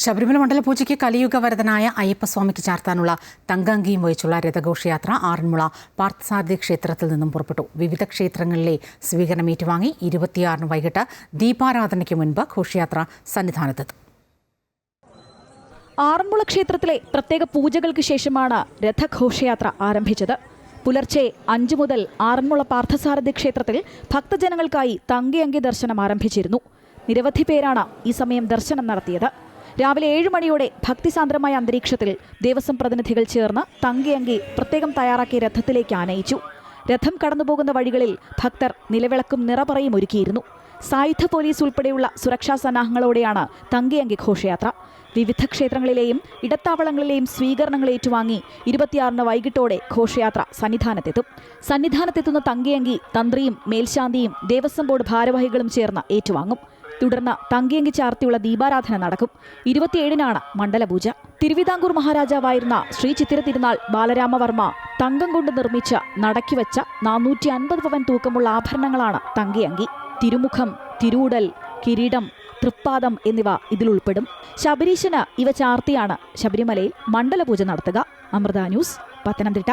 ശബരിമല മണ്ഡലപൂജയ്ക്ക് കലിയുഗവരദനായ അയ്യപ്പസ്വാമിക്ക് ചാർത്താനുള്ള തങ്കഅങ്കിയും വഹിച്ചുള്ള രഥഘോഷയാത്ര ആറന്മുള പാർത്ഥസാരഥി ക്ഷേത്രത്തിൽ നിന്നും പുറപ്പെട്ടു. വിവിധ ക്ഷേത്രങ്ങളിലെ സ്വീകരണം ഏറ്റുവാങ്ങി 26 വൈകിട്ട് ദീപാരാധനയ്ക്ക് മുൻപ് ഘോഷയാത്ര സന്നിധാനത്തെത്തും. ആറന്മുള ക്ഷേത്രത്തിലെ പ്രത്യേക പൂജകൾക്ക് ശേഷമാണ് രഥഘോഷയാത്ര ആരംഭിച്ചത്. പുലർച്ചെ 5 മുതൽ ആറന്മുള പാർത്ഥസാരഥി ക്ഷേത്രത്തിൽ ഭക്തജനങ്ങൾക്കായി തങ്കഅങ്കി ദർശനം ആരംഭിച്ചിരുന്നു. നിരവധി പേരാണ് ഈ സമയം ദർശനം നടത്തിയത്. രാവിലെ 7 മണിയോടെ ഭക്തിസാന്ദ്രമായ അന്തരീക്ഷത്തിൽ ദേവസ്വം പ്രതിനിധികൾ ചേർന്ന് തങ്കഅങ്കി പ്രത്യേകം തയ്യാറാക്കിയ രഥത്തിലേക്ക് ആനയിച്ചു. രഥം കടന്നുപോകുന്ന വഴികളിൽ ഭക്തർ നിലവിളക്കും നിറപറയും ഒരുക്കിയിരുന്നു. സായുധ പോലീസ് ഉൾപ്പെടെയുള്ള സുരക്ഷാ സന്നാഹങ്ങളോടെയാണ് തങ്കഅങ്കി ഘോഷയാത്ര. വിവിധ ക്ഷേത്രങ്ങളിലെയും ഇടത്താവളങ്ങളിലെയും സ്വീകരണങ്ങൾ ഏറ്റുവാങ്ങി 26 വൈകിട്ടോടെ ഘോഷയാത്ര സന്നിധാനത്തെത്തും. സന്നിധാനത്തെത്തുന്ന തങ്കഅങ്കി തന്ത്രിയും മേൽശാന്തിയും ദേവസ്വം ബോർഡ് ഭാരവാഹികളും ചേർന്ന് ഏറ്റുവാങ്ങും. തുടർന്ന് തങ്കഅങ്കി ചാർത്തിയുള്ള ദീപാരാധന നടക്കും. 27-നാണ് മണ്ഡലപൂജ. തിരുവിതാംകൂർ മഹാരാജാവായിരുന്ന ശ്രീ ചിത്തിര തിരുനാൾ ബാലരാമവർമ്മ തങ്കം കൊണ്ട് നിർമ്മിച്ച നടക്കിവെച്ച 450 പവൻ തൂക്കമുള്ള ആഭരണങ്ങളാണ് തങ്കഅങ്കി. തിരുമുഖം, തിരൂടൽ, കിരീടം, തൃപ്പാദം എന്നിവ ഇതിലുൾപ്പെടും. ശബരീശന് ഇവ ചാർത്തിയാണ് ശബരിമലയിൽ മണ്ഡലപൂജ നടത്തുക. അമൃത ന്യൂസ്, പത്തനംതിട്ട.